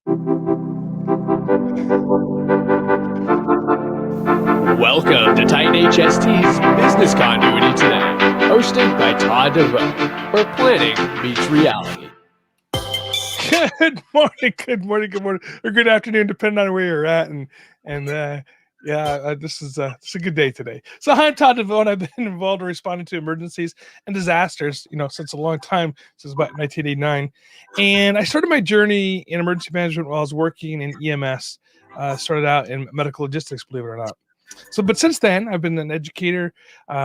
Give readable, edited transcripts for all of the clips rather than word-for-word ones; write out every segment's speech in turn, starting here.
Welcome to Titan HST's Business Continuity Today, hosted by Todd DeVoe, where planning meets reality. Good morning, or good afternoon, depending on where you're at. This is a good day today. So I'm Todd DeVoe, and I've been involved in responding to emergencies and disasters, since a long time, since about 1989. And I started my journey in emergency management while I was working in EMS. Started out in medical logistics, believe it or not. But since then, I've been an educator,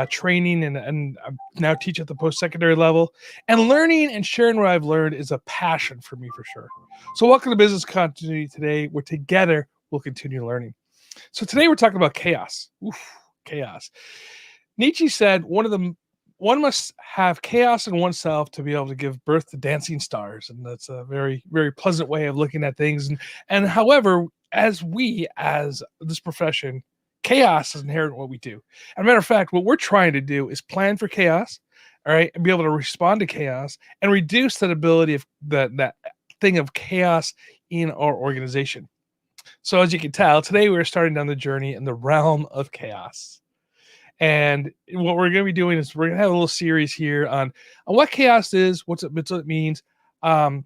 training, and I now teach at the post-secondary level. And learning and sharing what I've learned is a passion for me, for sure. So welcome to Business Continuity Today, where together we'll continue learning. So today we're talking about chaos. Chaos. Nietzsche said one must have chaos in oneself to be able to give birth to dancing stars. And that's a very, very pleasant way of looking at things. And however, as this profession, chaos is inherent in what we do. As a matter of fact, what we're trying to do is plan for chaos, all right, and be able to respond to chaos and reduce that ability of that thing of chaos in our organization. So as you can tell, today we're starting down the journey in the realm of chaos. And what we're going to be doing is we're going to have a little series here on what chaos is, what it means, or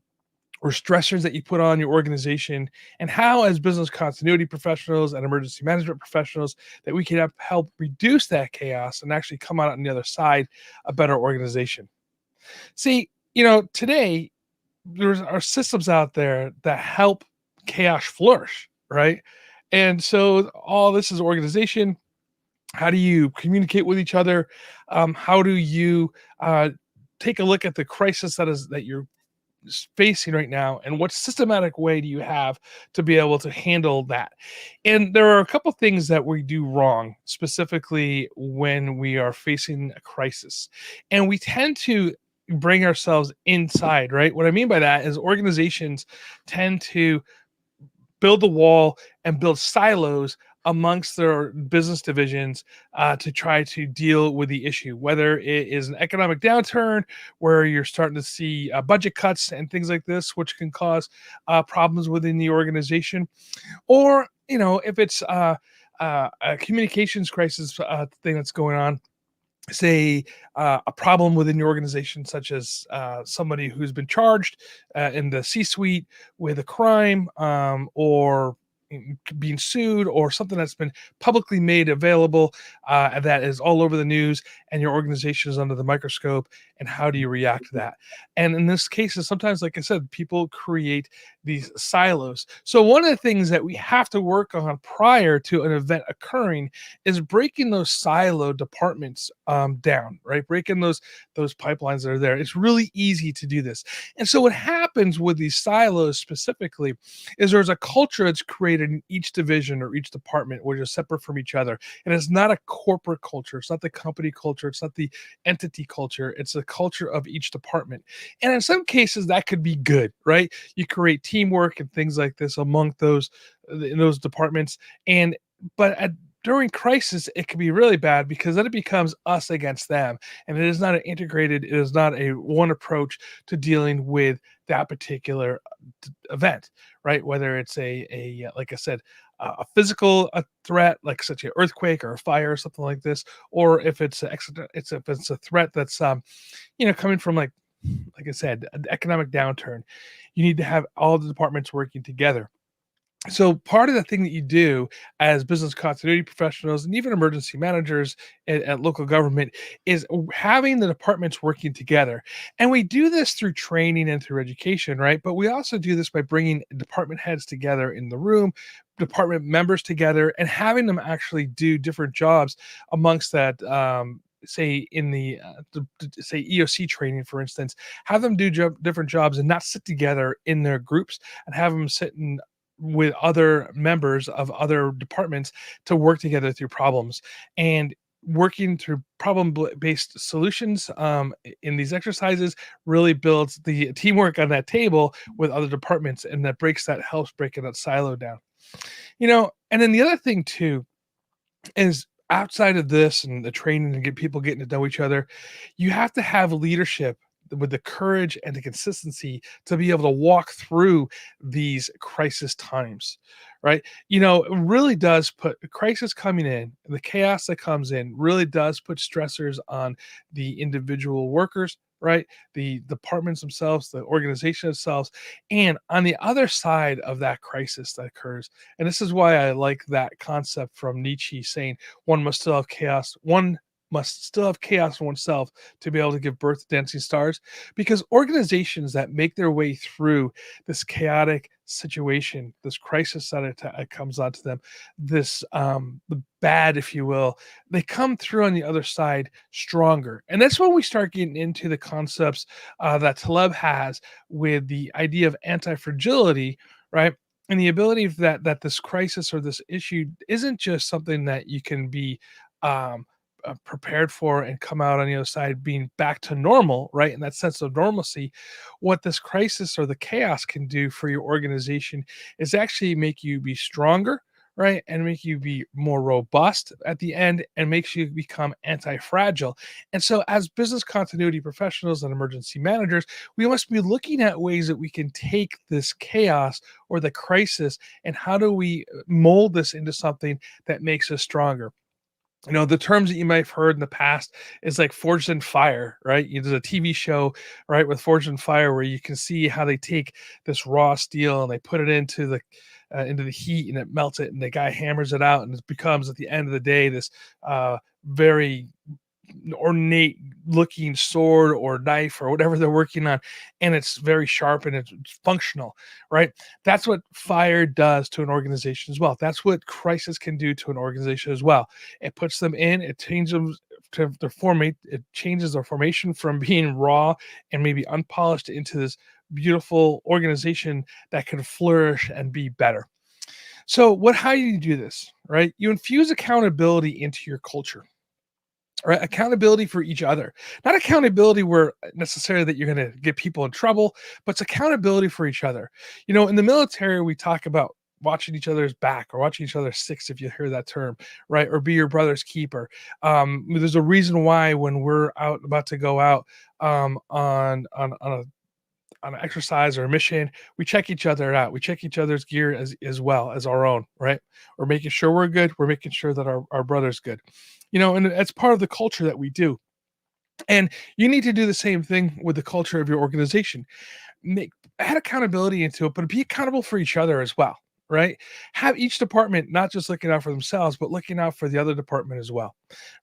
stressors that you put on your organization, and how, as business continuity professionals and emergency management professionals, that we can help reduce that chaos and actually come out on the other side a better organization. See, today there are systems out there that help chaos flourish, right? And so all this is organization. How do you communicate with each other? How do you take a look at the crisis that you're facing right now, and what systematic way do you have to be able to handle that? And there are a couple things that we do wrong, specifically when we are facing a crisis, and we tend to bring ourselves inside, right? What I mean by that is organizations tend to build the wall and build silos amongst their business divisions to try to deal with the issue, whether it is an economic downturn where you're starting to see budget cuts and things like this, which can cause problems within the organization, or if it's a communications crisis thing that's going on, say a problem within your organization, such as somebody who's been charged in the C-suite with a crime, or being sued, or something that's been publicly made available that is all over the news, and your organization is under the microscope. And how do you react to that? And in this case, sometimes, like I said, people create these silos. So one of the things that we have to work on prior to an event occurring is breaking those silo departments down, right? Breaking those pipelines that are there. It's really easy to do this. And so what happens with these silos specifically is there's a culture that's created in each division or each department, which is separate from each other. And it's not a corporate culture. It's not the company culture. It's not the entity culture. It's the culture of each department. And in some cases that could be good, right? You create teamwork and things like this among those departments. During crisis, it can be really bad, because then it becomes us against them, and it is not it is not a one approach to dealing with that particular event, right? Whether it's like I said, a physical threat, like such an earthquake or a fire or something like this, or if it's a threat that's coming from, like I said, an economic downturn, you need to have all the departments working together. So part of the thing that you do as business continuity professionals and even emergency managers at local government is having the departments working together. And we do this through training and through education, right? But we also do this by bringing department heads together in the room, department members together, and having them actually do different jobs amongst that. Say in the say EOC training, for instance, have them do different jobs and not sit together in their groups, and have them sit with other members of other departments to work together through problems. And working through problem-based solutions in these exercises really builds the teamwork on that table with other departments, and helps break that silo down. And then the other thing too is, outside of this and the training and get people getting to know each other, you have to have leadership with the courage and the consistency to be able to walk through these crisis times, right? It really does put a crisis coming in, the chaos that comes in really does put stressors on the individual workers, right? The departments themselves, the organization themselves, and on the other side of that crisis that occurs, and this is why I like that concept from Nietzsche saying one must still have chaos in oneself to be able to give birth to dancing stars, because organizations that make their way through this chaotic situation, this crisis that comes onto them, this the bad, if you will, they come through on the other side stronger. And that's when we start getting into the concepts that Taleb has with the idea of anti-fragility, right? And the ability that this crisis or this issue isn't just something that you can be um, prepared for and come out on the other side being back to normal, right? In that sense of normalcy, what this crisis or the chaos can do for your organization is actually make you be stronger, right? And make you be more robust at the end and makes you become anti fragile. And so, as business continuity professionals and emergency managers, we must be looking at ways that we can take this chaos or the crisis and how do we mold this into something that makes us stronger. The terms that you might have heard in the past is like Forged in Fire, right? There's a TV show, right, with Forged in Fire where you can see how they take this raw steel and they put it into the heat and it melts it and the guy hammers it out and it becomes at the end of the day this very ornate looking sword or knife or whatever they're working on, and it's very sharp and it's functional, right? That's what fire does to an organization as well. That's what crisis can do to an organization as well. It puts them in, it changes them to their formate, it changes their formation from being raw and maybe unpolished into this beautiful organization that can flourish and be better. So how do you do this, right? You infuse accountability into your culture, right? Accountability for each other, not accountability where necessarily that you're going to get people in trouble, but it's accountability for each other. In the military, we talk about watching each other's back or watching each other's six, if you hear that term, right? Or be your brother's keeper. There's a reason why when we're about to go out on an exercise or a mission, we check each other out. We check each other's gear as well as our own, right? We're making sure we're good. We're making sure that our brother's good. And that's part of the culture that we do. And you need to do the same thing with the culture of your organization. Add accountability into it, but be accountable for each other as well, right? Have each department not just looking out for themselves, but looking out for the other department as well,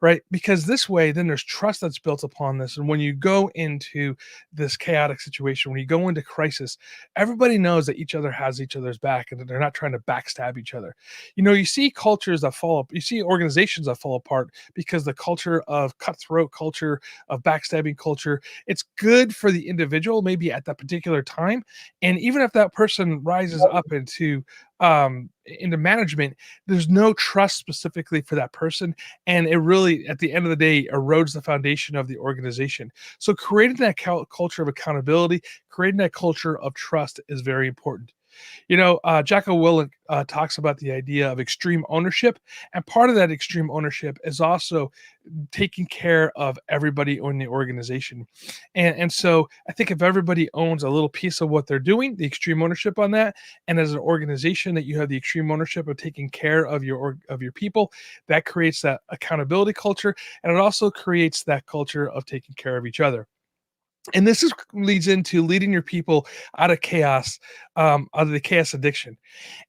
right? Because this way, then there's trust that's built upon this. And when you go into this chaotic situation, when you go into crisis, everybody knows that each other has each other's back and that they're not trying to backstab each other. You see cultures that fall up, you see organizations that fall apart because the culture of cutthroat culture, of backstabbing culture, it's good for the individual, maybe at that particular time. And even if that person rises up into management, there's no trust specifically for that person, and it really at the end of the day erodes the foundation of the organization. So creating that culture of accountability, creating that culture of trust is very important. Jocko Willink talks about the idea of extreme ownership, and part of that extreme ownership is also taking care of everybody in the organization. And so I think if everybody owns a little piece of what they're doing, the extreme ownership on that, and as an organization that you have the extreme ownership of taking care of your people, that creates that accountability culture, and it also creates that culture of taking care of each other. And leads into leading your people out of chaos, out of the chaos addiction.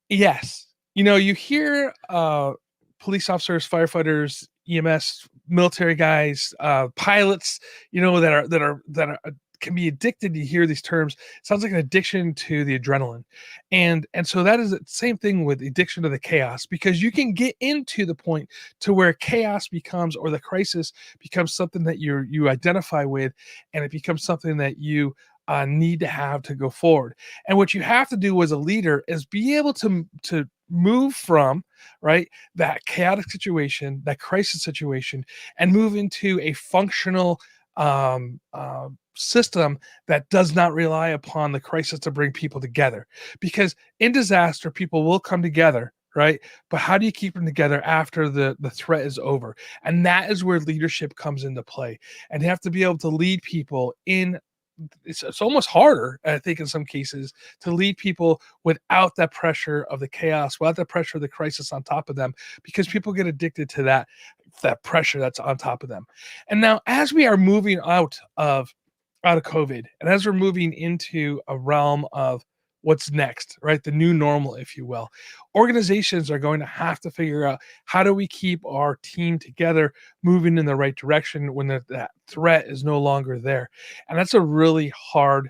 Yes, you hear police officers, firefighters, EMS, military guys, pilots, that can be addicted. You hear these terms. It sounds like an addiction to the adrenaline, and so that is the same thing with addiction to the chaos, because you can get into the point to where chaos becomes, or the crisis becomes, something that you identify with, and it becomes something that you need to have to go forward. And what you have to do as a leader is be able to move from, right, that chaotic situation, that crisis situation, and move into a functional system that does not rely upon the crisis to bring people together. Because in disaster, people will come together, right? But how do you keep them together after the threat is over? And that is where leadership comes into play. And you have to be able to lead people in it's almost harder, I think, in some cases, to lead people without that pressure of the chaos, without the pressure of the crisis on top of them, because people get addicted to that pressure that's on top of them. And now, as we are moving out of COVID, and as we're moving into a realm of what's next, right? The new normal, if you will. Organizations are going to have to figure out, how do we keep our team together, moving in the right direction when that threat is no longer there. And that's a really hard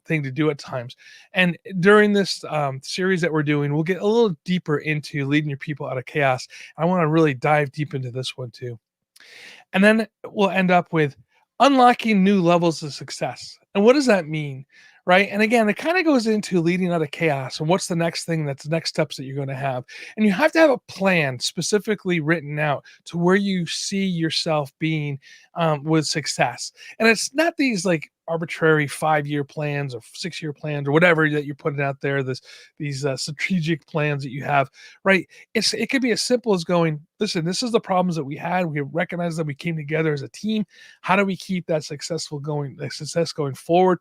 thing to do at times. And during this series that we're doing, we'll get a little deeper into leading your people out of chaos. I want to really dive deep into this one too. And then we'll end up with unlocking new levels of success. And what does that mean? Right. And again, it kind of goes into leading out of chaos and what's the next thing, that's the next steps that you're going to have. And you have to have a plan specifically written out to where you see yourself being with success. And it's not these like arbitrary 5-year plans or 6-year plans or whatever that you're putting out there, these strategic plans that you have, right? It could be as simple as going, listen, this is the problems that we had. We recognize that we came together as a team. How do we keep that success going forward?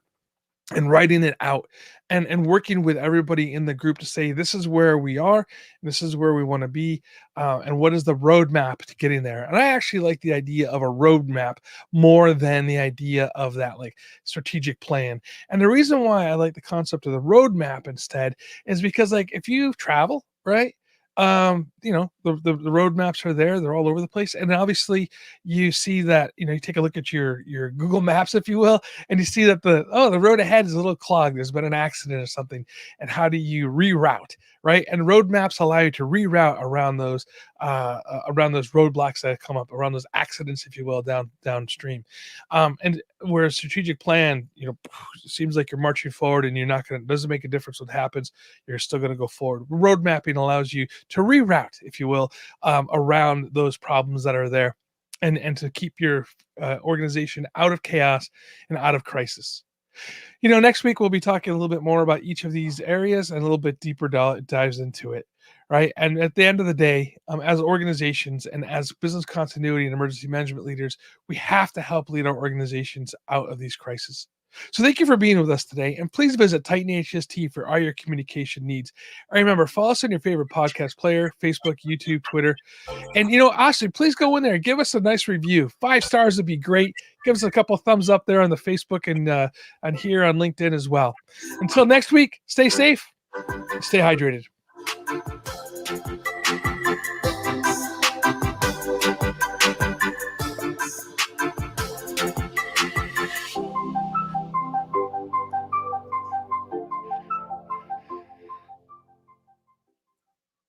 And writing it out and working with everybody in the group to say, this is where we are, this is where we want to be, and what is the roadmap to getting there. And I actually like the idea of a roadmap more than the idea of that like strategic plan. And the reason why I like the concept of the roadmap instead is because, like, if you travel, right, the road maps are there, they're all over the place. And obviously you see that, you take a look at your Google Maps, if you will, and you see that the road ahead is a little clogged, there's been an accident or something. And how do you reroute, right? And road maps allow you to reroute around those roadblocks that come up, around those accidents, if you will, downstream. And where a strategic plan, seems like you're marching forward and doesn't make a difference what happens, you're still going to go forward. Road mapping allows you to reroute, if you will, around those problems that are there, and to keep your organization out of chaos and out of crisis. Next week we'll be talking a little bit more about each of these areas and a little bit deeper dives into it, right? And at the end of the day, as organizations and as business continuity and emergency management leaders, we have to help lead our organizations out of these crises. So thank you for being with us today, and please visit Titan HST for all your communication needs. And remember, follow us on your favorite podcast player, Facebook, YouTube, Twitter. And, honestly, please go in there and give us a nice review. 5 stars would be great. Give us a couple thumbs up there on the Facebook and here on LinkedIn as well. Until next week, stay safe, stay hydrated.